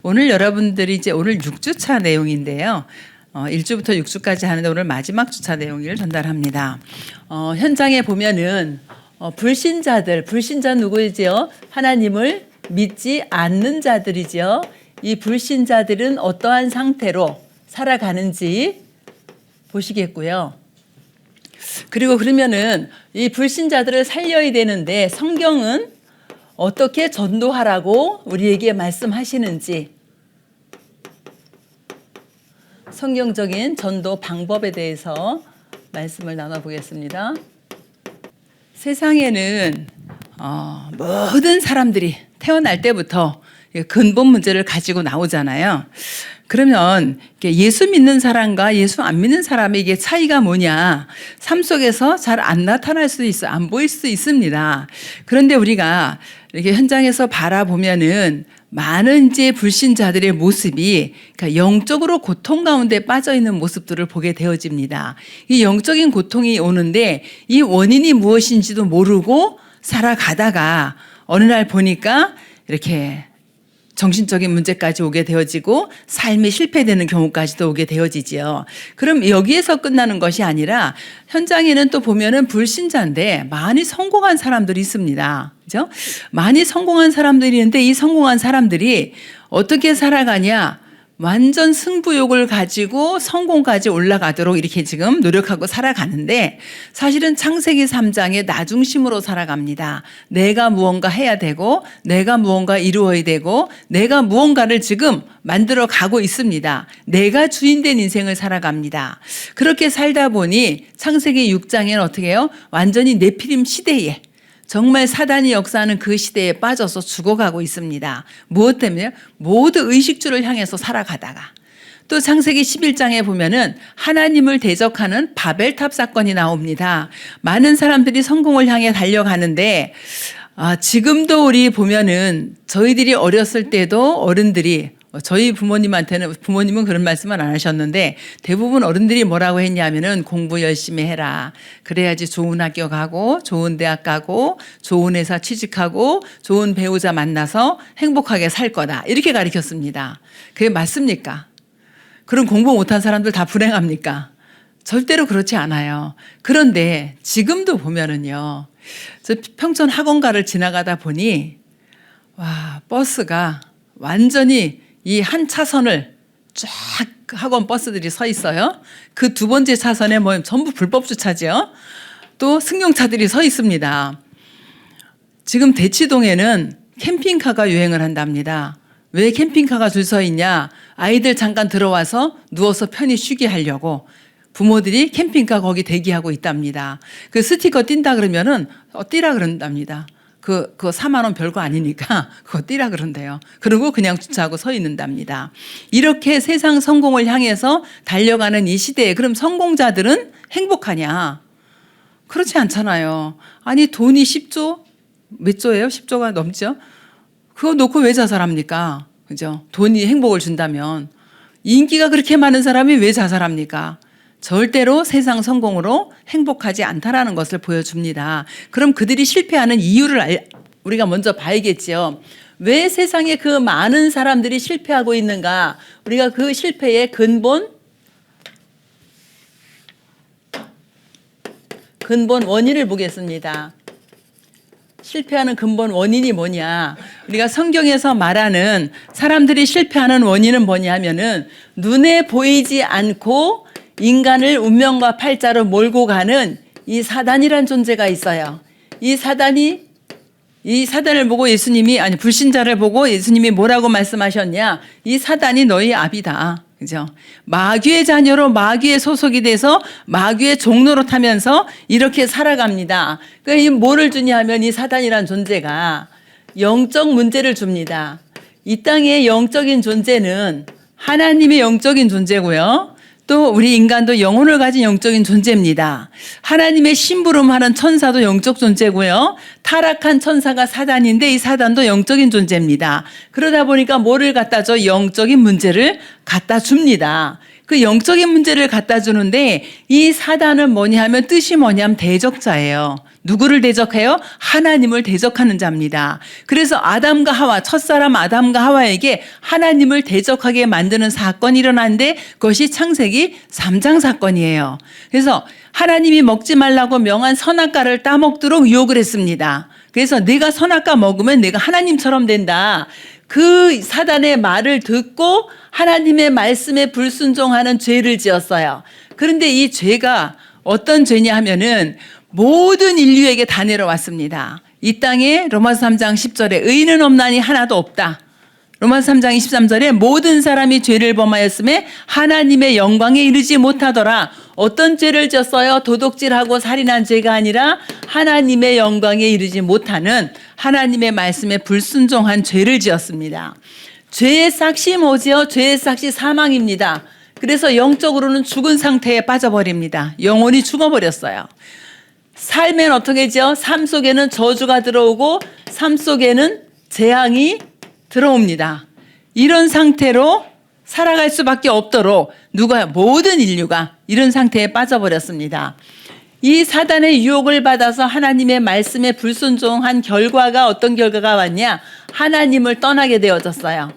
오늘 여러분들이 이제 오늘 6주차 내용인데요. 1주부터 6주까지 하는데 오늘 마지막 주차 내용을 전달합니다. 현장에 보면은 불신자 누구이지요? 하나님을 믿지 않는 자들이죠. 이 불신자들은 어떠한 상태로 살아가는지 보시겠고요. 그리고 그러면은 이 불신자들을 살려야 되는데 성경은 어떻게 전도하라고 우리에게 말씀하시는지, 성경적인 전도 방법에 대해서 말씀을 나눠보겠습니다. 세상에는 모든 사람들이 태어날 때부터 근본 문제를 가지고 나오잖아요. 그러면 예수 믿는 사람과 예수 안 믿는 사람의 이게 차이가 뭐냐? 삶 속에서 잘 안 나타날 수도 있어요. 안 보일 수도 있습니다. 그런데 우리가 이렇게 현장에서 바라보면은 많은 이제 불신자들의 모습이 그러니까 영적으로 고통 가운데 빠져 있는 모습들을 보게 되어집니다. 이 영적인 고통이 오는데 이 원인이 무엇인지도 모르고 살아가다가 어느 날 보니까 이렇게 정신적인 문제까지 오게 되어지고 삶이 실패되는 경우까지도 오게 되어지지요. 그럼 여기에서 끝나는 것이 아니라 현장에는 또 보면은 불신자인데 많이 성공한 사람들이 있습니다. 그죠? 많이 성공한 사람들이 있는데 이 성공한 사람들이 어떻게 살아가냐? 완전 승부욕을 가지고 성공까지 올라가도록 이렇게 지금 노력하고 살아가는데 사실은 창세기 3장의 나 중심으로 살아갑니다. 내가 무언가 해야 되고 내가 무언가 이루어야 되고 내가 무언가를 지금 만들어 가고 있습니다. 내가 주인된 인생을 살아갑니다. 그렇게 살다 보니 창세기 6장에는 어떻게 해요? 완전히 네피림 시대에 정말 사단이 역사하는 그 시대에 빠져서 죽어가고 있습니다. 무엇 때문에요? 모두 의식주를 향해서 살아가다가 또 창세기 11장에 보면은 하나님을 대적하는 바벨탑 사건이 나옵니다. 많은 사람들이 성공을 향해 달려가는데 지금도 우리 보면은 저희들이 어렸을 때도 어른들이 저희 부모님은 그런 말씀은 안 하셨는데 대부분 어른들이 뭐라고 했냐면은 공부 열심히 해라. 그래야지 좋은 학교 가고 좋은 대학 가고 좋은 회사 취직하고 좋은 배우자 만나서 행복하게 살 거다. 이렇게 가르쳤습니다. 그게 맞습니까? 그럼 공부 못한 사람들 다 불행합니까? 절대로 그렇지 않아요. 그런데 지금도 보면은요. 저 평촌 학원가를 지나가다 보니 와, 버스가 완전히 이 한 차선을 쫙 학원 버스들이 서 있어요. 그 두 번째 차선에 뭐 전부 불법 주차죠. 또 승용차들이 서 있습니다. 지금 대치동에는 캠핑카가 유행을 한답니다. 왜 캠핑카가 줄 서 있냐? 아이들 잠깐 들어와서 누워서 편히 쉬게 하려고 부모들이 캠핑카 거기 대기하고 있답니다. 그 스티커 띈다 그러면은 띄라 그런답니다. 그거 4만 원 별거 아니니까 그거 띄라 그런대요. 그리고 그냥 주차하고 서 있는답니다. 이렇게 세상 성공을 향해서 달려가는 이 시대에 그럼 성공자들은 행복하냐? 그렇지 않잖아요. 아니 돈이 10조? 몇 조예요? 10조가 넘죠? 그거 놓고 왜 자살합니까? 그죠? 돈이 행복을 준다면 인기가 그렇게 많은 사람이 왜 자살합니까? 절대로 세상 성공으로 행복하지 않다라는 것을 보여줍니다. 그럼 그들이 실패하는 이유를 우리가 먼저 봐야겠죠. 왜 세상에 그 많은 사람들이 실패하고 있는가? 우리가 그 실패의 근본 원인을 보겠습니다. 실패하는 근본 원인이 뭐냐? 우리가 성경에서 말하는 사람들이 실패하는 원인은 뭐냐면은 눈에 보이지 않고 인간을 운명과 팔자로 몰고 가는 이 사단이란 존재가 있어요. 이 사단을 보고 불신자를 보고 예수님이 뭐라고 말씀하셨냐? 이 사단이 너희 아비다. 그죠? 마귀의 자녀로 마귀의 소속이 돼서 마귀의 종로로 타면서 이렇게 살아갑니다. 그러니까 뭐를 주냐 하면 이 사단이란 존재가 영적 문제를 줍니다. 이 땅의 영적인 존재는 하나님의 영적인 존재고요. 또 우리 인간도 영혼을 가진 영적인 존재입니다. 하나님의 심부름하는 천사도 영적 존재고요. 타락한 천사가 사단인데 이 사단도 영적인 존재입니다. 그러다 보니까 뭐를 갖다 줘? 영적인 문제를 갖다 줍니다. 그 영적인 문제를 갖다 주는데 이 사단은 뭐냐 하면 뜻이 뭐냐면 대적자예요. 누구를 대적해요? 하나님을 대적하는 자입니다. 그래서 아담과 하와, 첫사람 아담과 하와에게 하나님을 대적하게 만드는 사건이 일어났는데 그것이 창세기 3장 사건이에요. 그래서 하나님이 먹지 말라고 명한 선악과를 따먹도록 유혹을 했습니다. 그래서 내가 선악과 먹으면 내가 하나님처럼 된다. 그 사단의 말을 듣고 하나님의 말씀에 불순종하는 죄를 지었어요. 그런데 이 죄가 어떤 죄냐 하면은 모든 인류에게 다 내려왔습니다. 이 땅에 로마서 3장 10절에 의인은 없나니 하나도 없다. 로마서 3장 23절에 모든 사람이 죄를 범하였음에 하나님의 영광에 이르지 못하더라. 어떤 죄를 졌어요? 도둑질하고 살인한 죄가 아니라 하나님의 영광에 이르지 못하는 하나님의 말씀에 불순종한 죄를 지었습니다. 죄의 삭시 뭐지요? 죄의 삭시 사망입니다. 그래서 영적으로는 죽은 상태에 빠져버립니다. 영혼이 죽어버렸어요. 살면 어떻게 하죠? 삶 속에는 저주가 들어오고 삶 속에는 재앙이 들어옵니다. 이런 상태로 살아갈 수밖에 없도록 모든 인류가 이런 상태에 빠져버렸습니다. 이 사단의 유혹을 받아서 하나님의 말씀에 불순종한 결과가 어떤 결과가 왔냐? 하나님을 떠나게 되어졌어요.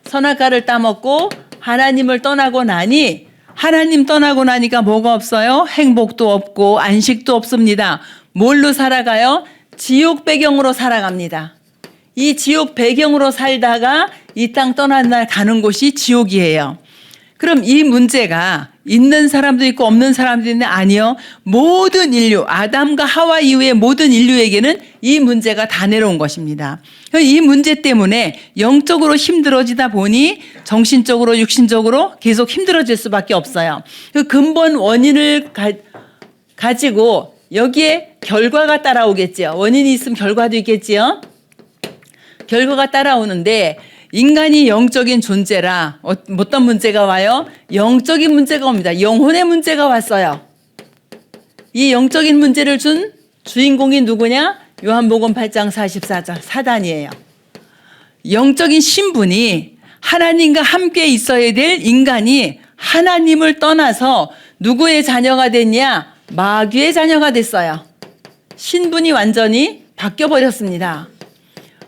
선악과를 따먹고 하나님을 떠나고 나니 하나님 떠나고 나니까 뭐가 없어요? 행복도 없고 안식도 없습니다. 뭘로 살아가요? 지옥 배경으로 살아갑니다. 이 지옥 배경으로 살다가 이 땅 떠난 날 가는 곳이 지옥이에요. 그럼 이 문제가 있는 사람도 있고 없는 사람도 있는데 아니요. 모든 인류, 아담과 하와 이후의 모든 인류에게는 이 문제가 다 내려온 것입니다. 이 문제 때문에 영적으로 힘들어지다 보니 정신적으로 육신적으로 계속 힘들어질 수밖에 없어요. 그 근본 원인을 가지고 여기에 결과가 따라오겠지요. 원인이 있으면 결과도 있겠지요. 결과가 따라오는데 인간이 영적인 존재라 어떤 문제가 와요? 영적인 문제가 옵니다. 영혼의 문제가 왔어요. 이 영적인 문제를 준 주인공이 누구냐? 요한복음 8장 44절 사단이에요. 영적인 신분이 하나님과 함께 있어야 될 인간이 하나님을 떠나서 누구의 자녀가 됐냐? 마귀의 자녀가 됐어요. 신분이 완전히 바뀌어버렸습니다.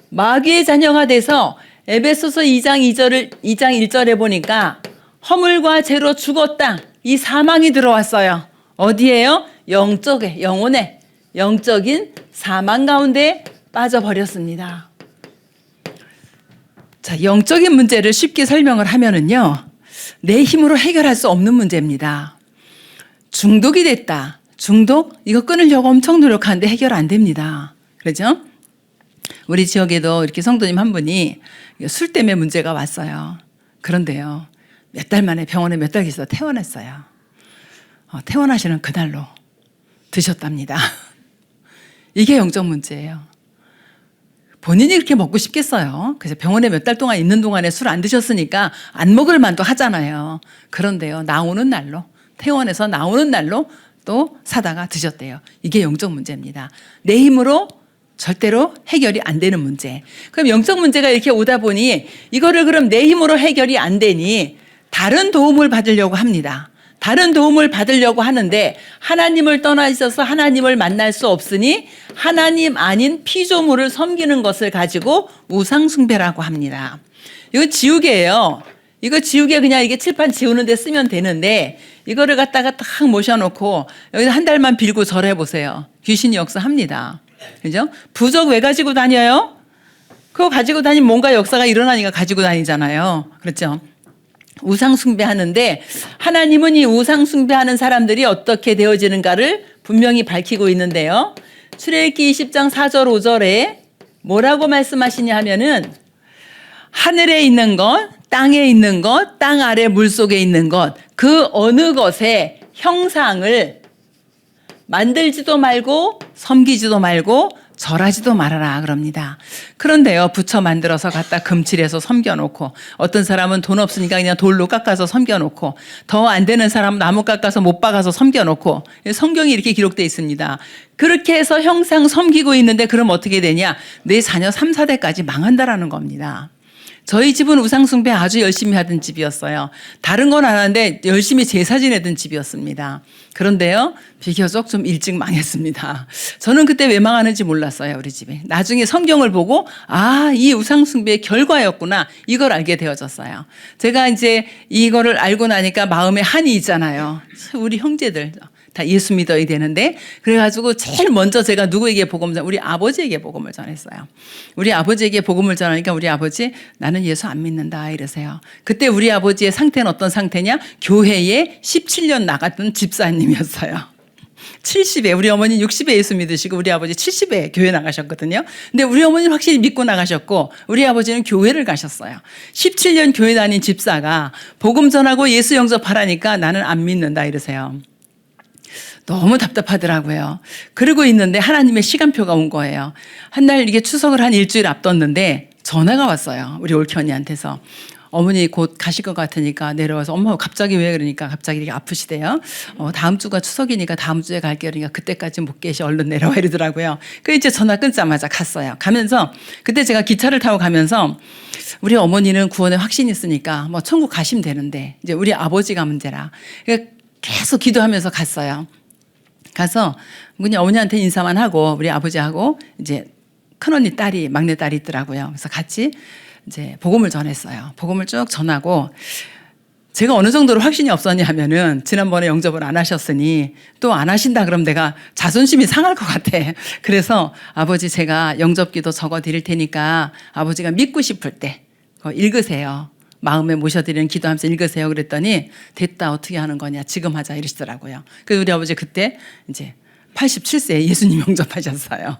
마귀의 자녀가 돼서 에베소서 2장 1절에 보니까 허물과 죄로 죽었다. 이 사망이 들어왔어요. 어디에요? 영혼의 영적인 사망 가운데 빠져버렸습니다. 자, 영적인 문제를 쉽게 설명을 하면은요, 내 힘으로 해결할 수 없는 문제입니다. 중독이 됐다. 중독? 이거 끊으려고 엄청 노력하는데 해결 안 됩니다. 그렇죠? 우리 지역에도 이렇게 성도님 한 분이 술 때문에 문제가 왔어요. 그런데요, 몇 달 만에 병원에 몇 달 계셔서 퇴원했어요. 퇴원하시는 그날로 드셨답니다. 이게 영적 문제예요. 본인이 그렇게 먹고 싶겠어요. 그래서 병원에 몇 달 동안 있는 동안에 술 안 드셨으니까 안 먹을 만도 하잖아요. 그런데요, 나오는 날로, 퇴원해서 나오는 날로 또 사다가 드셨대요. 이게 영적 문제입니다. 내 힘으로 절대로 해결이 안 되는 문제. 그럼 영적 문제가 이렇게 오다 보니 이거를 그럼 내 힘으로 해결이 안 되니 다른 도움을 받으려고 합니다. 다른 도움을 받으려고 하는데 하나님을 떠나 있어서 하나님을 만날 수 없으니 하나님 아닌 피조물을 섬기는 것을 가지고 우상숭배라고 합니다. 이거 지우개예요. 이거 지우개 그냥 이게 칠판 지우는 데 쓰면 되는데 이거를 갖다가 딱 모셔놓고 여기서 한 달만 빌고 절해 보세요. 귀신이 역사합니다. 그죠? 부적 왜 가지고 다녀요? 그거 가지고 다니면 뭔가 역사가 일어나니까 가지고 다니잖아요. 그렇죠? 우상 숭배하는데 하나님은 이 우상 숭배하는 사람들이 어떻게 되어지는가를 분명히 밝히고 있는데요. 출애굽기 20장 4절 5절에 뭐라고 말씀하시냐 하면은 하늘에 있는 것, 땅에 있는 것, 땅 아래 물속에 있는 것, 그 어느 것의 형상을 만들지도 말고 섬기지도 말고 절하지도 말아라 그럽니다. 그런데요, 부처 만들어서 갖다 금칠해서 섬겨놓고 어떤 사람은 돈 없으니까 그냥 돌로 깎아서 섬겨놓고 더 안 되는 사람은 나무 깎아서 못 박아서 섬겨놓고 성경이 이렇게 기록되어 있습니다. 그렇게 해서 형상 섬기고 있는데 그럼 어떻게 되냐? 내 자녀 3, 4대까지 망한다라는 겁니다. 저희 집은 우상숭배 아주 열심히 하던 집이었어요. 다른 건 안 하는데 열심히 제사 지내던 집이었습니다. 그런데요, 비교적 좀 일찍 망했습니다. 저는 그때 왜 망하는지 몰랐어요, 우리 집이. 나중에 성경을 보고, 아, 이 우상숭배의 결과였구나. 이걸 알게 되어졌어요. 제가 이제 이거를 알고 나니까 마음에 한이 있잖아요. 우리 형제들. 다 예수 믿어야 되는데, 그래가지고 제일 먼저 제가 누구에게 우리 아버지에게 복음을 전했어요. 우리 아버지에게 복음을 전하니까 우리 아버지, 나는 예수 안 믿는다 이러세요. 그때 우리 아버지의 상태는 어떤 상태냐? 교회에 17년 나갔던 집사님이었어요. 70에, 우리 어머니 60에 예수 믿으시고 우리 아버지 70에 교회 나가셨거든요. 근데 우리 어머니는 확실히 믿고 나가셨고 우리 아버지는 교회를 가셨어요. 17년 교회 다닌 집사가 복음 전하고 예수 영접하라니까 나는 안 믿는다 이러세요. 너무 답답하더라고요. 그러고 있는데 하나님의 시간표가 온 거예요. 한 날 이게 추석을 한 일주일 앞뒀는데 전화가 왔어요. 우리 올케 언니한테서. 어머니 곧 가실 것 같으니까 내려와서 엄마 갑자기 왜 그러니까 갑자기 이렇게 아프시대요. 다음 주가 추석이니까 다음 주에 갈게요. 그러니까 그때까지 못 계시 얼른 내려와 이러더라고요. 그래서 이제 전화 끊자마자 갔어요. 가면서 그때 제가 기차를 타고 가면서 우리 어머니는 구원에 확신이 있으니까 뭐 천국 가시면 되는데 이제 우리 아버지가 문제라. 그러니까 계속 기도하면서 갔어요. 가서 그냥 어머니한테 인사만 하고 우리 아버지하고 이제 큰언니 딸이 막내 딸이 있더라고요. 그래서 같이 이제 복음을 전했어요. 복음을 쭉 전하고 제가 어느 정도로 확신이 없었냐 하면은 지난번에 영접을 안 하셨으니 또 안 하신다 그러면 내가 자존심이 상할 것 같아. 그래서 아버지 제가 영접기도 적어 드릴 테니까 아버지가 믿고 싶을 때 그거 읽으세요. 마음에 모셔드리는 기도하면서 읽으세요. 그랬더니 됐다 어떻게 하는 거냐 지금 하자 이러시더라고요. 그래서 우리 아버지 그때 이제 87세에 예수님 영접하셨어요.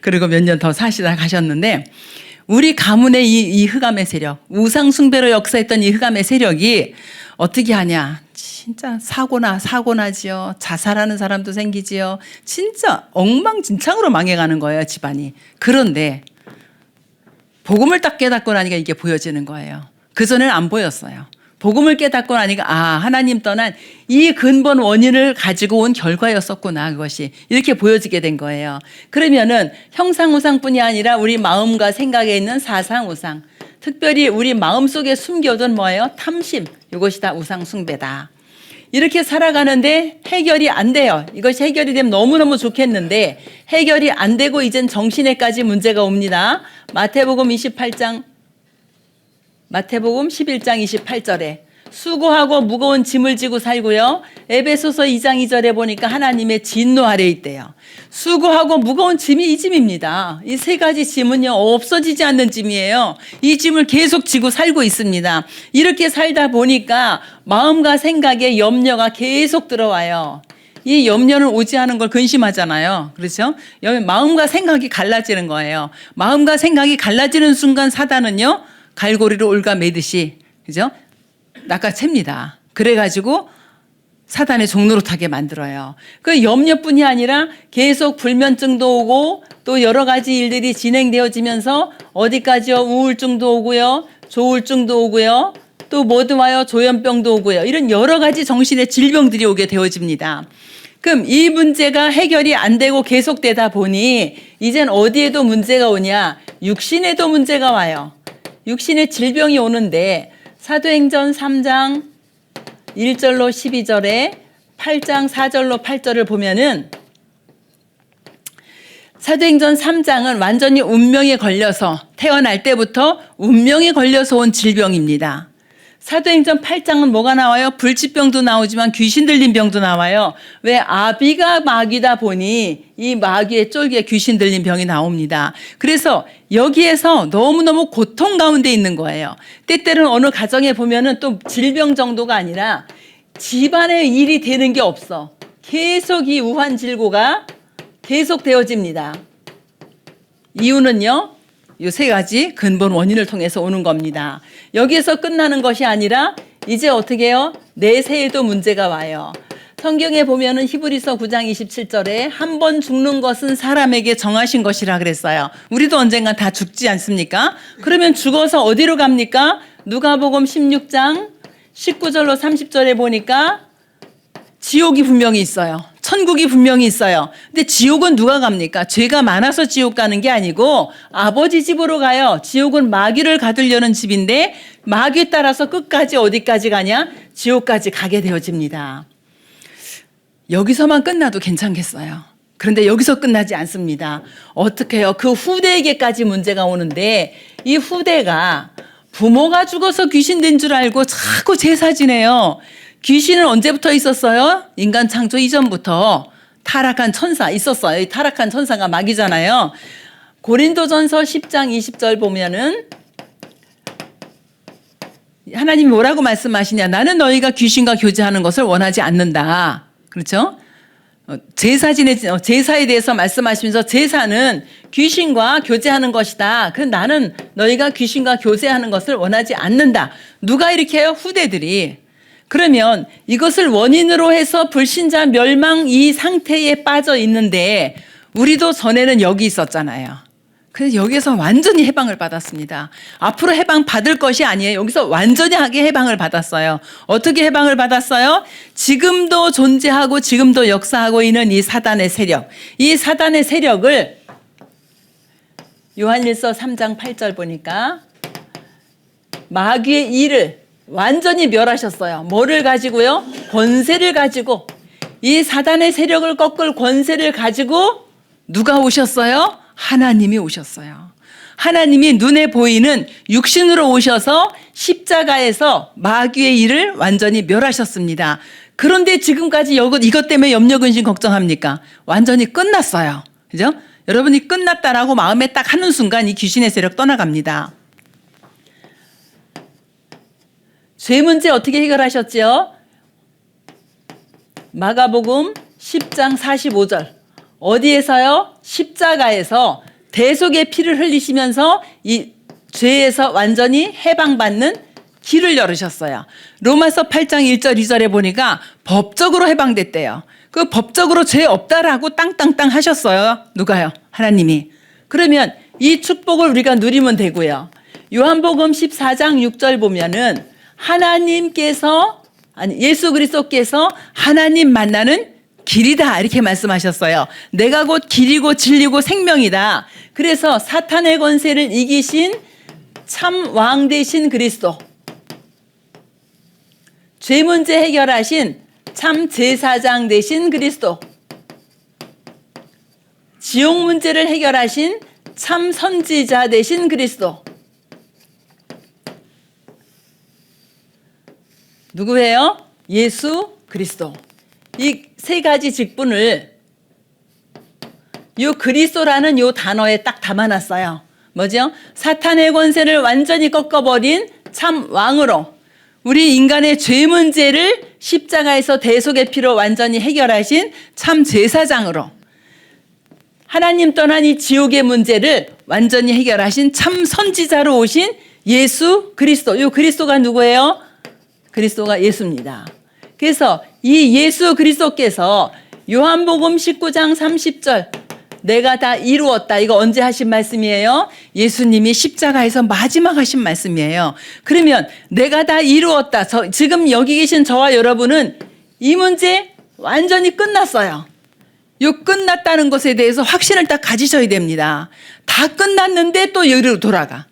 그리고 몇 년 더 사시다 가셨는데 우리 가문의 이 흑암의 세력, 우상 숭배로 역사했던 이 흑암의 세력이 어떻게 하냐. 진짜 사고나지요. 자살하는 사람도 생기지요. 진짜 엉망진창으로 망해가는 거예요, 집안이. 그런데 복음을 딱 깨닫고 나니까 이게 보여지는 거예요. 그전에는 안 보였어요. 복음을 깨닫고 나니까 하나님 떠난 이 근본 원인을 가지고 온 결과였었구나 그것이 이렇게 보여지게 된 거예요. 그러면은 형상우상뿐이 아니라 우리 마음과 생각에 있는 사상우상, 특별히 우리 마음속에 숨겨둔 뭐예요? 탐심, 이것이 다 우상숭배다. 이렇게 살아가는데 해결이 안 돼요. 이것이 해결이 되면 너무너무 좋겠는데 해결이 안 되고 이젠 정신에까지 문제가 옵니다. 마태복음 11장 28절에 수고하고 무거운 짐을 지고 살고요. 에베소서 2장 2절에 보니까 하나님의 진노 아래 있대요. 수고하고 무거운 짐이 이 짐입니다. 이 세 가지 짐은요 없어지지 않는 짐이에요. 이 짐을 계속 지고 살고 있습니다. 이렇게 살다 보니까 마음과 생각에 염려가 계속 들어와요. 이 염려는 오지 않은 걸 근심하잖아요. 그렇죠? 마음과 생각이 갈라지는 거예요. 마음과 생각이 갈라지는 순간 사단은요 갈고리를 올가매듯이 그죠? 낚아챕니다. 그래가지고 사단의 종로로 타게 만들어요. 그 염려뿐이 아니라 계속 불면증도 오고 또 여러 가지 일들이 진행되어지면서 어디까지요? 우울증도 오고요. 조울증도 오고요. 또 뭐도 와요? 조현병도 오고요. 이런 여러 가지 정신의 질병들이 오게 되어집니다. 그럼 이 문제가 해결이 안 되고 계속되다 보니 이젠 어디에도 문제가 오냐? 육신에도 문제가 와요. 육신의 질병이 오는데 사도행전 3장 1절로 12절에 8장 4절로 8절을 보면은 사도행전 3장은 완전히 운명에 걸려서 태어날 때부터 운명에 걸려서 온 질병입니다. 사도행전 8장은 뭐가 나와요? 불치병도 나오지만 귀신 들린 병도 나와요. 왜? 아비가 마귀다 보니 이 마귀의 쫄기에 귀신 들린 병이 나옵니다. 그래서 여기에서 너무너무 고통 가운데 있는 거예요. 때때로는 어느 가정에 보면은 또 질병 정도가 아니라 집안에 일이 되는 게 없어. 계속 이 우환질고가 계속 되어집니다. 이유는요? 이 세 가지 근본 원인을 통해서 오는 겁니다. 여기에서 끝나는 것이 아니라 이제 어떻게 해요? 내세에도 문제가 와요. 성경에 보면은 히브리서 9장 27절에 한 번 죽는 것은 사람에게 정하신 것이라 그랬어요. 우리도 언젠가 다 죽지 않습니까? 그러면 죽어서 어디로 갑니까? 누가복음 16장 19절로 30절에 보니까 지옥이 분명히 있어요. 천국이 분명히 있어요. 근데 지옥은 누가 갑니까? 죄가 많아서 지옥 가는 게 아니고 아버지 집으로 가요. 지옥은 마귀를 가두려는 집인데 마귀에 따라서 끝까지 어디까지 가냐? 지옥까지 가게 되어집니다. 여기서만 끝나도 괜찮겠어요. 그런데 여기서 끝나지 않습니다. 어떻게 해요? 그 후대에게까지 문제가 오는데 이 후대가 부모가 죽어서 귀신 된 줄 알고 자꾸 제사 지내요. 귀신은 언제부터 있었어요? 인간 창조 이전부터 타락한 천사 있었어요. 이 타락한 천사가 마귀잖아요. 고린도전서 10장 20절 보면은 하나님이 뭐라고 말씀하시냐? 나는 너희가 귀신과 교제하는 것을 원하지 않는다. 그렇죠? 제사에 대해서 말씀하시면서 제사는 귀신과 교제하는 것이다. 그래서 나는 너희가 귀신과 교제하는 것을 원하지 않는다. 누가 이렇게 해요? 후대들이. 그러면 이것을 원인으로 해서 불신자 멸망 이 상태에 빠져 있는데 우리도 전에는 여기 있었잖아요. 그래서 여기서 완전히 해방을 받았습니다. 앞으로 해방 받을 것이 아니에요. 여기서 완전하게 해방을 받았어요. 어떻게 해방을 받았어요? 지금도 존재하고 지금도 역사하고 있는 이 사단의 세력. 이 사단의 세력을 요한일서 3장 8절 보니까 마귀의 일을 완전히 멸하셨어요. 뭐를 가지고요? 권세를 가지고. 이 사단의 세력을 꺾을 권세를 가지고 누가 오셨어요? 하나님이 오셨어요. 하나님이 눈에 보이는 육신으로 오셔서 십자가에서 마귀의 일을 완전히 멸하셨습니다. 그런데 지금까지 이것 때문에 염려, 근심, 걱정합니까? 완전히 끝났어요. 그죠? 여러분이 끝났다라고 마음에 딱 하는 순간 이 귀신의 세력 떠나갑니다. 죄 문제 어떻게 해결하셨지요? 마가복음 10장 45절. 어디에서요? 십자가에서 대속의 피를 흘리시면서 이 죄에서 완전히 해방받는 길을 열으셨어요. 로마서 8장 1절 2절에 보니까 법적으로 해방됐대요. 그 법적으로 죄 없다라고 땅땅땅 하셨어요. 누가요? 하나님이. 그러면 이 축복을 우리가 누리면 되고요. 요한복음 14장 6절 보면은 예수 그리스도께서 하나님 만나는 길이다 이렇게 말씀하셨어요. 내가 곧 길이고 진리고 생명이다. 그래서 사탄의 권세를 이기신 참 왕 되신 그리스도, 죄 문제 해결하신 참 제사장 되신 그리스도, 지옥 문제를 해결하신 참 선지자 되신 그리스도. 누구예요? 예수 그리스도. 이 세 가지 직분을 요 그리스도라는 요 단어에 딱 담아놨어요. 뭐죠? 사탄의 권세를 완전히 꺾어버린 참 왕으로 우리 인간의 죄 문제를 십자가에서 대속의 피로 완전히 해결하신 참 제사장으로 하나님 떠난 이 지옥의 문제를 완전히 해결하신 참 선지자로 오신 예수 그리스도. 요 그리스도가 누구예요? 그리스도가 예수입니다. 그래서 이 예수 그리스도께서 요한복음 19장 30절 내가 다 이루었다. 이거 언제 하신 말씀이에요? 예수님이 십자가에서 마지막 하신 말씀이에요. 그러면 내가 다 이루었다. 지금 여기 계신 저와 여러분은 이 문제 완전히 끝났어요. 요 끝났다는 것에 대해서 확신을 딱 가지셔야 됩니다. 다 끝났는데 또 여기로 돌아가.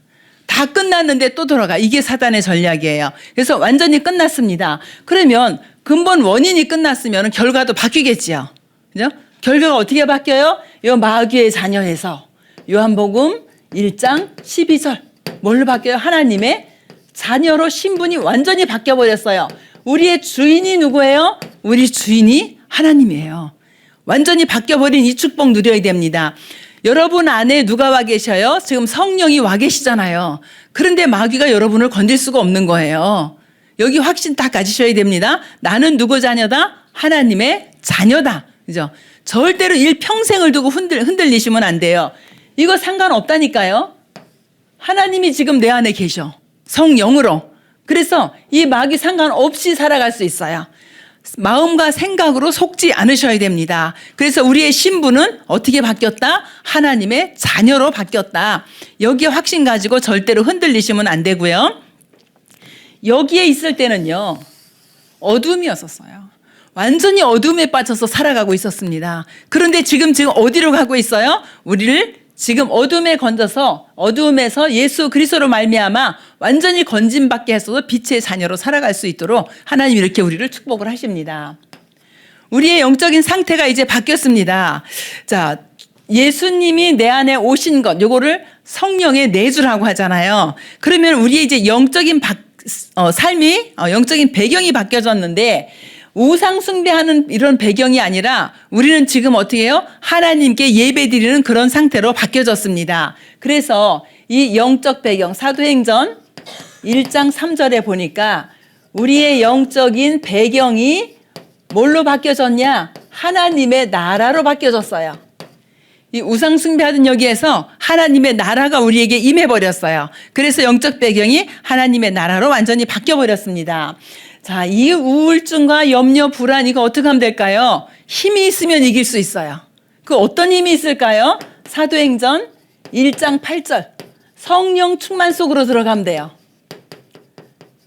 다 끝났는데 또 돌아가. 이게 사단의 전략이에요. 그래서 완전히 끝났습니다. 그러면 근본 원인이 끝났으면 결과도 바뀌겠지요. 그죠? 결과가 어떻게 바뀌어요? 요 마귀의 자녀에서 요한복음 1장 12절 뭘로 바뀌어요? 하나님의 자녀로 신분이 완전히 바뀌어버렸어요. 우리의 주인이 누구예요? 우리 주인이 하나님이에요. 완전히 바뀌어버린 이 축복 누려야 됩니다. 여러분 안에 누가 와 계셔요? 지금 성령이 와 계시잖아요. 그런데 마귀가 여러분을 건들 수가 없는 거예요. 여기 확신 딱 가지셔야 됩니다. 나는 누구 자녀다? 하나님의 자녀다. 그죠? 절대로 일평생을 두고 흔들리시면 안 돼요. 이거 상관없다니까요. 하나님이 지금 내 안에 계셔. 성령으로. 그래서 이 마귀 상관없이 살아갈 수 있어요. 마음과 생각으로 속지 않으셔야 됩니다. 그래서 우리의 신분은 어떻게 바뀌었다? 하나님의 자녀로 바뀌었다. 여기에 확신 가지고 절대로 흔들리시면 안 되고요. 여기에 있을 때는요, 어둠이었었어요. 완전히 어둠에 빠져서 살아가고 있었습니다. 그런데 지금 어디로 가고 있어요? 우리를 지금 어둠에 건져서 어둠에서 예수 그리스도로 말미암아 완전히 건짐받게 해서 빛의 자녀로 살아갈 수 있도록 하나님 이렇게 우리를 축복을 하십니다. 우리의 영적인 상태가 이제 바뀌었습니다. 자, 예수님이 내 안에 오신 것, 요거를 성령의 내주라고 하잖아요. 그러면 우리의 이제 영적인 삶이 영적인 배경이 바뀌어졌는데 우상 숭배하는 이런 배경이 아니라 우리는 지금 어떻게 해요? 하나님께 예배드리는 그런 상태로 바뀌어졌습니다. 그래서 이 영적 배경 사도행전 1장 3절에 보니까 우리의 영적인 배경이 뭘로 바뀌어졌냐? 하나님의 나라로 바뀌어졌어요. 이 우상 숭배하던 여기에서 하나님의 나라가 우리에게 임해버렸어요. 그래서 영적 배경이 하나님의 나라로 완전히 바뀌어버렸습니다. 자, 이 우울증과 염려, 불안 이거 어떻게 하면 될까요? 힘이 있으면 이길 수 있어요. 그 어떤 힘이 있을까요? 사도행전 1장 8절 성령 충만 속으로 들어가면 돼요.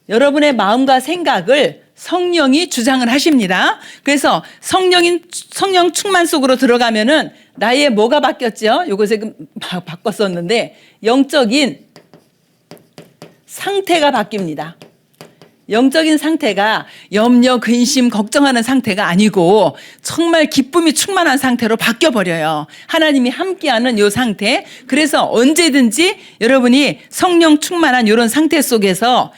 여러분의 마음과 생각을 성령이 주장을 하십니다. 그래서 성령 충만 속으로 들어가면은 나의 뭐가 바뀌었죠? 요것에 바꿨었는데 영적인 상태가 바뀝니다. 영적인 상태가 염려, 근심, 걱정하는 상태가 아니고 정말 기쁨이 충만한 상태로 바뀌어버려요. 하나님이 함께하는 이 상태. 그래서 언제든지 여러분이 성령 충만한 이런 상태 속에서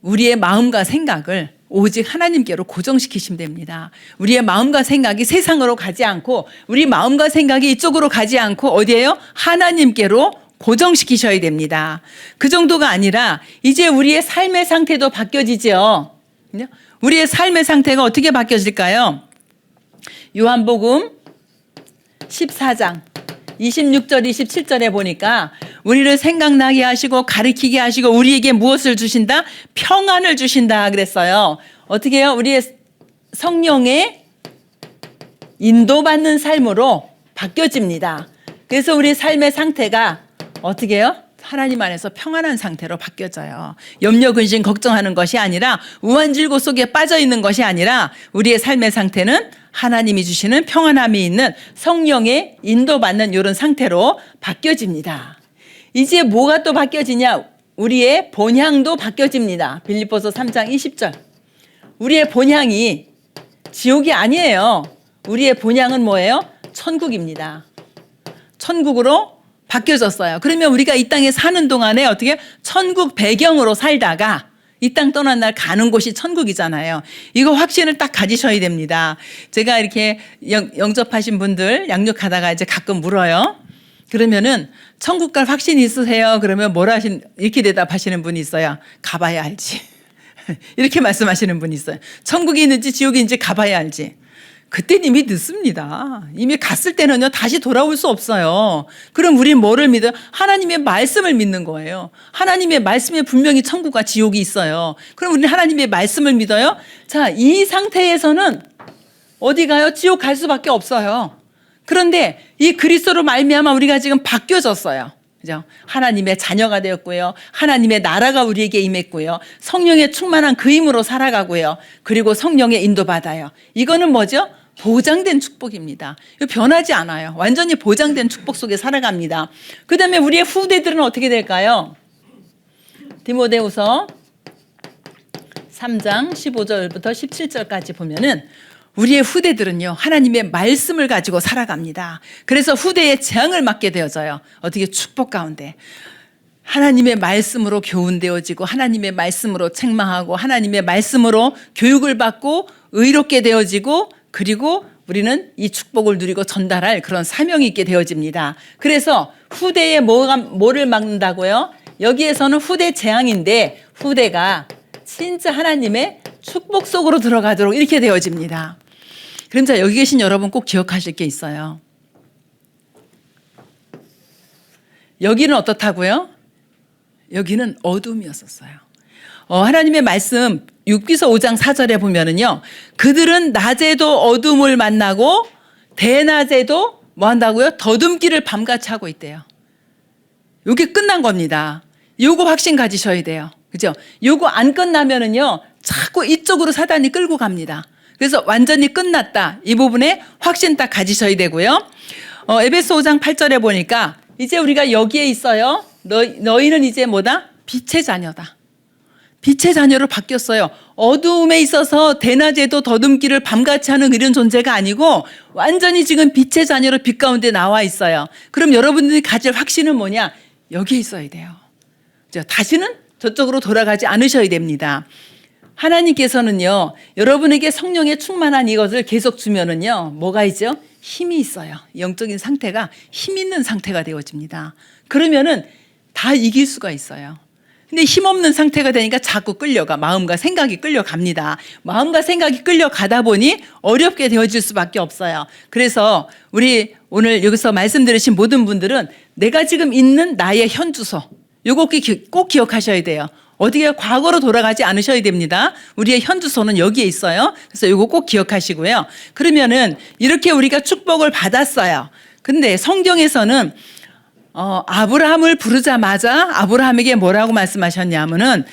우리의 마음과 생각을 오직 하나님께로 고정시키시면 됩니다. 우리의 마음과 생각이 세상으로 가지 않고 우리 마음과 생각이 이쪽으로 가지 않고 어디에요? 하나님께로 고정시키셔야 됩니다. 그 정도가 아니라 이제 우리의 삶의 상태도 바뀌어지죠. 우리의 삶의 상태가 어떻게 바뀌어질까요? 요한복음 14장 26절 27절에 보니까 우리를 생각나게 하시고 가르치게 하시고 우리에게 무엇을 주신다? 평안을 주신다 그랬어요. 어떻게 해요? 우리의 성령의 인도받는 삶으로 바뀌어집니다. 그래서 우리 삶의 상태가 어떻게 해요? 하나님 안에서 평안한 상태로 바뀌어져요. 염려, 근심, 걱정하는 것이 아니라 우환질고 속에 빠져 있는 것이 아니라 우리의 삶의 상태는 하나님이 주시는 평안함이 있는 성령의 인도받는 이런 상태로 바뀌어집니다. 이제 뭐가 또 바뀌어지냐? 우리의 본향도 바뀌어집니다. 빌립보서 3장 20절. 우리의 본향이 지옥이 아니에요. 우리의 본향은 뭐예요? 천국입니다. 천국으로 바뀌어졌어요. 그러면 우리가 이 땅에 사는 동안에 어떻게 천국 배경으로 살다가 이 땅 떠난 날 가는 곳이 천국이잖아요. 이거 확신을 딱 가지셔야 됩니다. 제가 이렇게 영접하신 분들 양육하다가 이제 가끔 물어요. 그러면은 천국 갈 확신이 있으세요? 그러면 이렇게 대답하시는 분이 있어요. 가봐야 알지. 이렇게 말씀하시는 분이 있어요. 천국이 있는지 지옥이 있는지 가봐야 알지. 그땐 이미 늦습니다. 이미 갔을 때는요, 다시 돌아올 수 없어요. 그럼 우리 뭐를 믿어요? 하나님의 말씀을 믿는 거예요. 하나님의 말씀에 분명히 천국과 지옥이 있어요. 그럼 우리는 하나님의 말씀을 믿어요? 자, 이 상태에서는 어디 가요? 지옥 갈 수밖에 없어요. 그런데 이 그리스도로 말미암아 우리가 지금 바뀌어졌어요. 그죠? 하나님의 자녀가 되었고요. 하나님의 나라가 우리에게 임했고요. 성령의 충만한 그 힘으로 살아가고요. 그리고 성령의 인도받아요. 이거는 뭐죠? 보장된 축복입니다. 이거 변하지 않아요. 완전히 보장된 축복 속에 살아갑니다. 그 다음에 우리의 후대들은 어떻게 될까요? 디모데후서 3장 15절부터 17절까지 보면은 우리의 후대들은요, 하나님의 말씀을 가지고 살아갑니다. 그래서 후대에 재앙을 맞게 되어져요. 어떻게 축복 가운데. 하나님의 말씀으로 교훈되어지고 하나님의 말씀으로 책망하고 하나님의 말씀으로 교육을 받고 의롭게 되어지고 그리고 우리는 이 축복을 누리고 전달할 그런 사명이 있게 되어집니다. 그래서 후대에 뭐를 막는다고요? 여기에서는 후대 재앙인데 후대가 진짜 하나님의 축복 속으로 들어가도록 이렇게 되어집니다. 그럼 자, 여기 계신 여러분 꼭 기억하실 게 있어요. 여기는 어떻다고요? 여기는 어둠이었었어요. 하나님의 말씀 6기서 5장 4절에 보면은요, 그들은 낮에도 어둠을 만나고 대낮에도 뭐 한다고요? 더듬기를 밤같이 하고 있대요. 이게 끝난 겁니다. 요거 확신 가지셔야 돼요. 그죠? 요거 안 끝나면은요, 자꾸 이쪽으로 사단이 끌고 갑니다. 그래서 완전히 끝났다. 이 부분에 확신 딱 가지셔야 되고요. 에베소 5장 8절에 보니까 이제 우리가 여기에 있어요. 너희는 이제 뭐다? 빛의 자녀다. 빛의 자녀로 바뀌었어요. 어두움에 있어서 대낮에도 더듬기를 밤같이 하는 이런 존재가 아니고 완전히 지금 빛의 자녀로 빛 가운데 나와 있어요. 그럼 여러분들이 가질 확신은 뭐냐? 여기에 있어야 돼요. 다시는 저쪽으로 돌아가지 않으셔야 됩니다. 하나님께서는요, 여러분에게 성령의 충만한 이것을 계속 주면은요, 뭐가 있죠? 힘이 있어요. 영적인 상태가 힘 있는 상태가 되어집니다. 그러면은 다 이길 수가 있어요. 근데 힘없는 상태가 되니까 자꾸 끌려가. 마음과 생각이 끌려갑니다. 마음과 생각이 끌려가다 보니 어렵게 되어질 수밖에 없어요. 그래서 우리 오늘 여기서 말씀 들으신 모든 분들은 내가 지금 있는 나의 현주소, 요거 꼭 기억하셔야 돼요. 어디에 과거로 돌아가지 않으셔야 됩니다. 우리의 현주소는 여기에 있어요. 그래서 이거 꼭 기억하시고요. 그러면은 이렇게 우리가 축복을 받았어요. 근데 성경에서는 아브라함을 부르자마자 아브라함에게 뭐라고 말씀하셨냐면은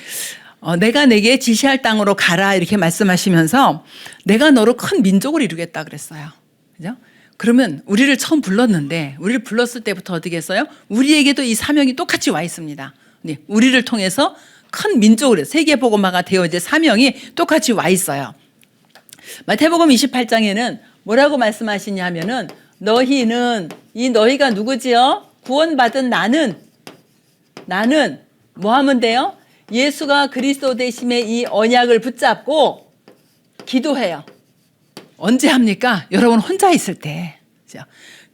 내가 내게 지시할 땅으로 가라 이렇게 말씀하시면서 내가 너로 큰 민족을 이루겠다 그랬어요. 그죠? 그러면 우리를 처음 불렀는데 우리를 불렀을 때부터 어떻게 했어요? 우리에게도 이 사명이 똑같이 와 있습니다. 네, 우리를 통해서 큰 민족으로 세계복음화가 되어 이제 사명이 똑같이 와 있어요. 마태복음 28장에는 뭐라고 말씀하시냐면은 너희는 이 너희가 누구지요? 구원받은 나는 뭐 하면 돼요? 예수가 그리스도 되심의 이 언약을 붙잡고 기도해요. 언제 합니까? 여러분 혼자 있을 때.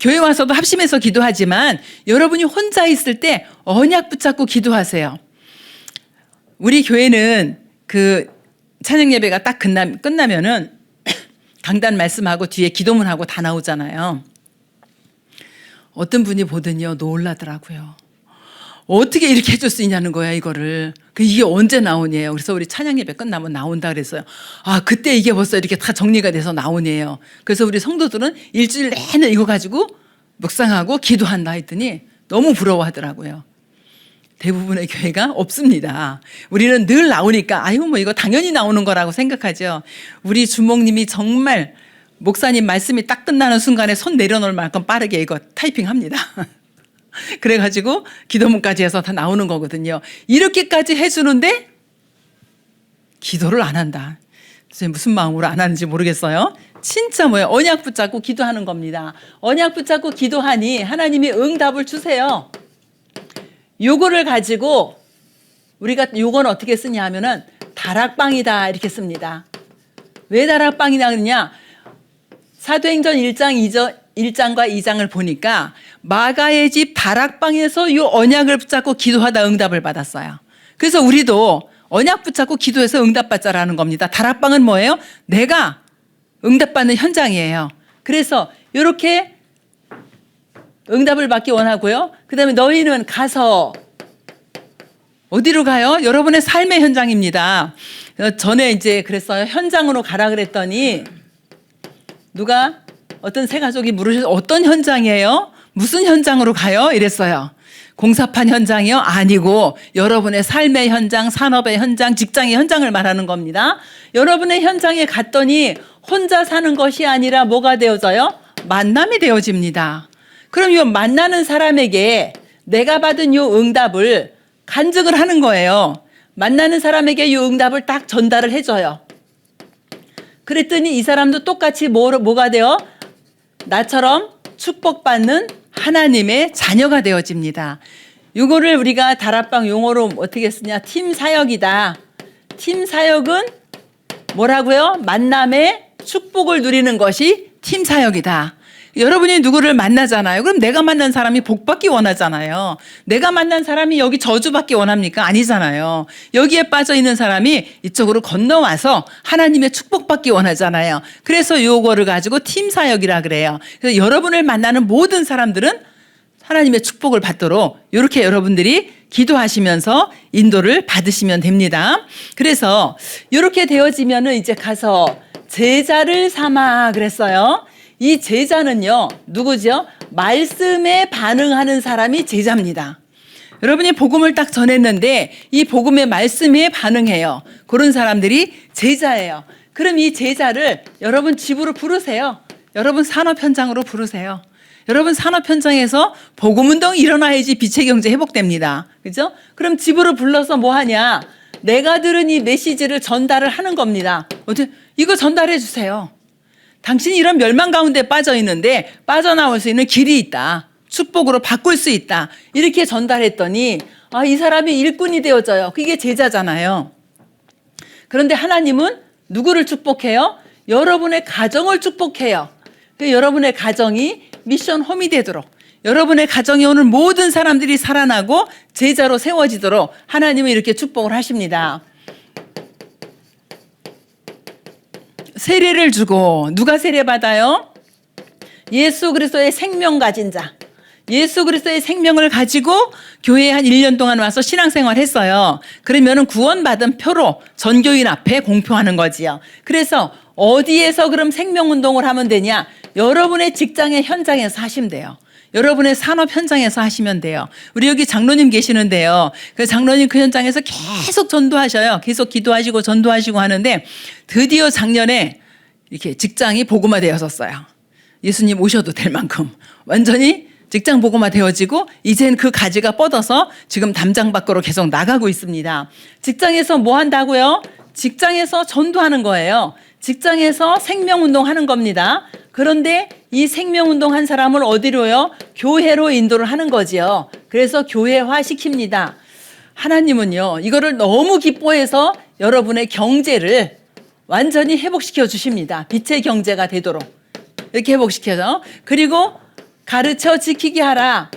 교회 와서도 합심해서 기도하지만 여러분이 혼자 있을 때 언약 붙잡고 기도하세요. 우리 교회는 그 찬양 예배가 딱 끝나면은 강단 말씀하고 뒤에 기도문하고 다 나오잖아요. 어떤 분이 보더니요 놀라더라고요. 어떻게 이렇게 해줄 수 있냐는 거야 이거를. 이게 언제 나오냐요. 그래서 우리 찬양 예배 끝나면 나온다 그랬어요. 아 그때 이게 벌써 이렇게 다 정리가 돼서 나오네요. 그래서 우리 성도들은 일주일 내내 이거 가지고 묵상하고 기도한다 했더니 너무 부러워하더라고요. 대부분의 교회가 없습니다. 우리는 늘 나오니까 아유 뭐 이거 당연히 나오는 거라고 생각하죠. 우리 주목님이 정말 목사님 말씀이 딱 끝나는 순간에 손 내려놓을 만큼 빠르게 이거 타이핑합니다. 그래가지고 기도문까지 해서 다 나오는 거거든요. 이렇게까지 해주는데 기도를 안 한다. 무슨 마음으로 안 하는지 모르겠어요. 진짜 뭐예요? 언약 붙잡고 기도하는 겁니다. 언약 붙잡고 기도하니 하나님이 응답을 주세요. 요거를 가지고 우리가 요건 어떻게 쓰냐 하면은 다락방이다 이렇게 씁니다. 왜 다락방이다 그러냐? 사도행전 1장과 2장을 보니까 마가의 집 다락방에서 이 언약을 붙잡고 기도하다 응답을 받았어요. 그래서 우리도 언약 붙잡고 기도해서 응답받자라는 겁니다. 다락방은 뭐예요? 내가 응답받는 현장이에요. 그래서 이렇게 응답을 받기 원하고요. 그 다음에 너희는 가서 어디로 가요? 여러분의 삶의 현장입니다. 전에 이제 그랬어요. 현장으로 가라 그랬더니 누가 어떤 새 가족이 물으셔서 어떤 현장이에요? 무슨 현장으로 가요? 이랬어요. 공사판 현장이요? 아니고 여러분의 삶의 현장, 산업의 현장, 직장의 현장을 말하는 겁니다. 여러분의 현장에 갔더니 혼자 사는 것이 아니라 뭐가 되어져요? 만남이 되어집니다. 그럼 이 만나는 사람에게 내가 받은 이 응답을 간증을 하는 거예요. 만나는 사람에게 이 응답을 딱 전달을 해줘요. 그랬더니 이 사람도 똑같이 뭐가 돼요? 나처럼 축복받는 하나님의 자녀가 되어집니다. 이거를 우리가 다락방 용어로 어떻게 쓰냐? 팀 사역이다. 팀 사역은 뭐라고요? 만남의 축복을 누리는 것이 팀 사역이다. 여러분이 누구를 만나잖아요. 그럼 내가 만난 사람이 복받기 원하잖아요. 내가 만난 사람이 여기 저주받기 원합니까? 아니잖아요. 여기에 빠져 있는 사람이 이쪽으로 건너와서 하나님의 축복받기 원하잖아요. 그래서 요거를 가지고 팀 사역이라 그래요. 그래서 여러분을 만나는 모든 사람들은 하나님의 축복을 받도록 이렇게 여러분들이 기도하시면서 인도를 받으시면 됩니다. 그래서 이렇게 되어지면은 이제 가서 제자를 삼아 그랬어요. 이 제자는요, 누구죠? 말씀에 반응하는 사람이 제자입니다. 여러분이 복음을 딱 전했는데 이 복음의 말씀에 반응해요. 그런 사람들이 제자예요. 그럼 이 제자를 여러분 집으로 부르세요. 여러분 산업 현장으로 부르세요. 여러분 산업 현장에서 복음 운동이 일어나야지 빛의 경제 회복됩니다. 그죠? 그럼 집으로 불러서 뭐 하냐? 내가 들은 이 메시지를 전달을 하는 겁니다. 어떻게 이거 전달해 주세요. 당신이 이런 멸망 가운데 빠져 있는데 빠져나올 수 있는 길이 있다. 축복으로 바꿀 수 있다. 이렇게 전달했더니 이 사람이 일꾼이 되어져요. 그게 제자잖아요. 그런데 하나님은 누구를 축복해요? 여러분의 가정을 축복해요. 여러분의 가정이 미션 홈이 되도록, 여러분의 가정에 오는 모든 사람들이 살아나고 제자로 세워지도록 하나님은 이렇게 축복을 하십니다. 세례를 주고, 누가 세례받아요? 예수 그리스도의 생명 가진 자. 예수 그리스도의 생명을 가지고 교회에 한 1년 동안 와서 신앙생활 했어요. 그러면은 구원받은 표로 전교인 앞에 공표하는 거지요. 그래서 어디에서 그럼 생명운동을 하면 되냐? 여러분의 직장의 현장에서 하시면 돼요. 여러분의 산업 현장에서 하시면 돼요. 우리 여기 장로님 계시는데요. 그 장로님 그 현장에서 계속 전도하셔요. 계속 기도하시고 전도하시고 하는데 드디어 작년에 이렇게 직장이 복음화 되었었어요. 예수님 오셔도 될 만큼 완전히 직장 복음화 되어지고 이젠 그 가지가 뻗어서 지금 담장 밖으로 계속 나가고 있습니다. 직장에서 뭐 한다고요? 직장에서 전도하는 거예요. 직장에서 생명운동 하는 겁니다. 그런데 이 생명운동 한 사람을 어디로요? 교회로 인도를 하는 거지요. 그래서 교회화 시킵니다. 하나님은요, 이거를 너무 기뻐해서 여러분의 경제를 완전히 회복시켜 주십니다. 빛의 경제가 되도록. 이렇게 회복시켜서. 그리고 가르쳐 지키게 하라.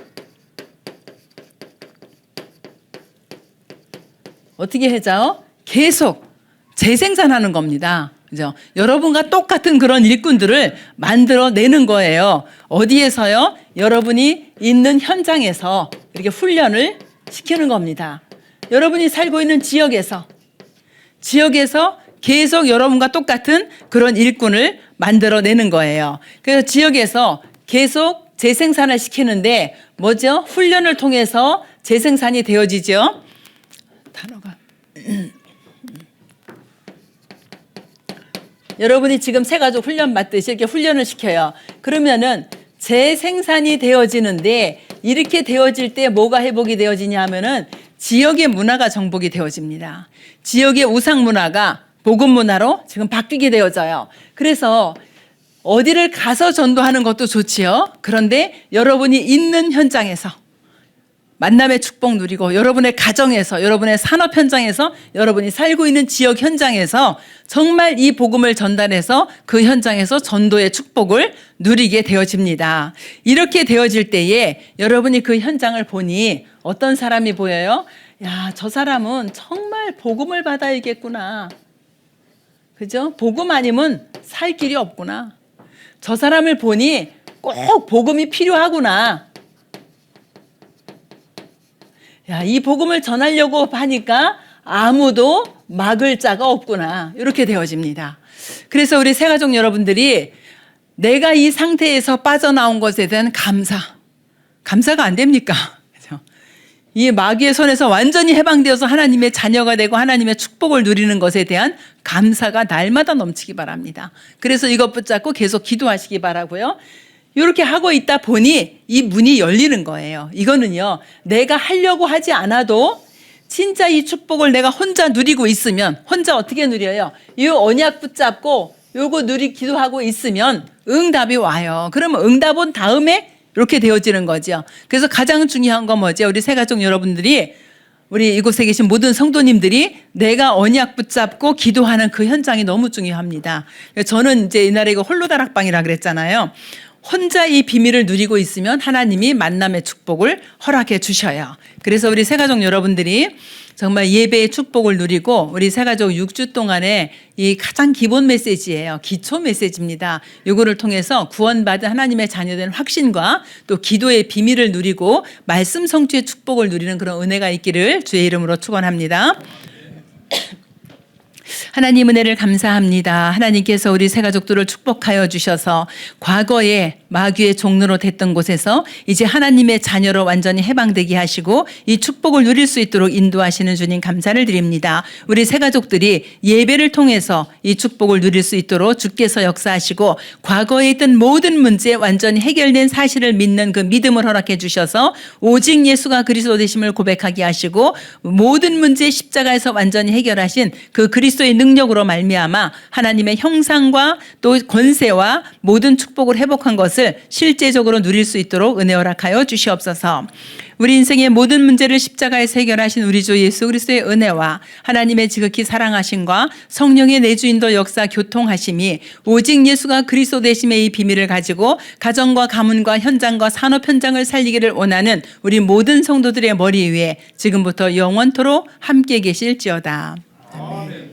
어떻게 하죠? 계속 재생산하는 겁니다. 그죠? 여러분과 똑같은 그런 일꾼들을 만들어내는 거예요. 어디에서요? 여러분이 있는 현장에서 이렇게 훈련을 시키는 겁니다. 여러분이 살고 있는 지역에서 계속 여러분과 똑같은 그런 일꾼을 만들어내는 거예요. 그래서 지역에서 계속 재생산을 시키는데 뭐죠? 훈련을 통해서 재생산이 되어지죠. 단어가 여러분이 지금 새가족 훈련 받듯이 이렇게 훈련을 시켜요. 그러면은 재생산이 되어지는데 이렇게 되어질 때 뭐가 회복이 되어지냐 하면은 지역의 문화가 정복이 되어집니다. 지역의 우상 문화가 복음 문화로 지금 바뀌게 되어져요. 그래서 어디를 가서 전도하는 것도 좋지요. 그런데 여러분이 있는 현장에서 만남의 축복 누리고 여러분의 가정에서 여러분의 산업 현장에서 여러분이 살고 있는 지역 현장에서 정말 이 복음을 전달해서 그 현장에서 전도의 축복을 누리게 되어집니다. 이렇게 되어질 때에 여러분이 그 현장을 보니 어떤 사람이 보여요? 야, 저 사람은 정말 복음을 받아야겠구나. 그죠? 복음 아니면 살 길이 없구나. 저 사람을 보니 꼭 복음이 필요하구나. 야, 이 복음을 전하려고 하니까 아무도 막을 자가 없구나. 이렇게 되어집니다. 그래서 우리 새가족 여러분들이 내가 이 상태에서 빠져나온 것에 대한 감사가 안 됩니까? 그렇죠? 이 마귀의 손에서 완전히 해방되어서 하나님의 자녀가 되고 하나님의 축복을 누리는 것에 대한 감사가 날마다 넘치기 바랍니다. 그래서 이것 붙잡고 계속 기도하시기 바라고요. 이렇게 하고 있다 보니 이 문이 열리는 거예요. 이거는요, 내가 하려고 하지 않아도 진짜 이 축복을 내가 혼자 누리고 있으면, 혼자 어떻게 누려요? 이 언약 붙잡고 요거 기도하고 있으면 응답이 와요. 그러면 응답 온 다음에 이렇게 되어지는 거죠. 그래서 가장 중요한 건 뭐죠? 우리 새가족 여러분들이, 우리 이곳에 계신 모든 성도님들이 내가 언약 붙잡고 기도하는 그 현장이 너무 중요합니다. 저는 이제 옛날에 이거 홀로다락방이라 그랬잖아요. 혼자 이 비밀을 누리고 있으면 하나님이 만남의 축복을 허락해 주셔요. 그래서 우리 새가족 여러분들이 정말 예배의 축복을 누리고 우리 새가족 6주 동안에 이 가장 기본 메시지예요. 기초 메시지입니다. 이거를 통해서 구원받은 하나님의 자녀된 확신과 또 기도의 비밀을 누리고 말씀 성취의 축복을 누리는 그런 은혜가 있기를 주의 이름으로 축원합니다. 하나님 은혜를 감사합니다. 하나님께서 우리 새가족들을 축복하여 주셔서 과거에 마귀의 종로로 됐던 곳에서 이제 하나님의 자녀로 완전히 해방되게 하시고 이 축복을 누릴 수 있도록 인도하시는 주님 감사를 드립니다. 우리 새 가족들이 예배를 통해서 이 축복을 누릴 수 있도록 주께서 역사하시고 과거에 있던 모든 문제 완전히 해결된 사실을 믿는 그 믿음을 허락해 주셔서 오직 예수가 그리스도 되심을 고백하게 하시고 모든 문제 십자가에서 완전히 해결하신 그 그리스도의 능력으로 말미암아 하나님의 형상과 또 권세와 모든 축복을 회복한 것을 실제적으로 누릴 수 있도록 은혜 허락하여 주시옵소서. 우리 인생의 모든 문제를 십자가에서 해결하신 우리 주 예수 그리스도의 은혜와 하나님의 지극히 사랑하심과 성령의 내주인도 역사 교통하심이 오직 예수가 그리스도 되심의 이 비밀을 가지고 가정과 가문과 현장과 산업 현장을 살리기를 원하는 우리 모든 성도들의 머리 위에 지금부터 영원토록 함께 계실지어다. 아멘.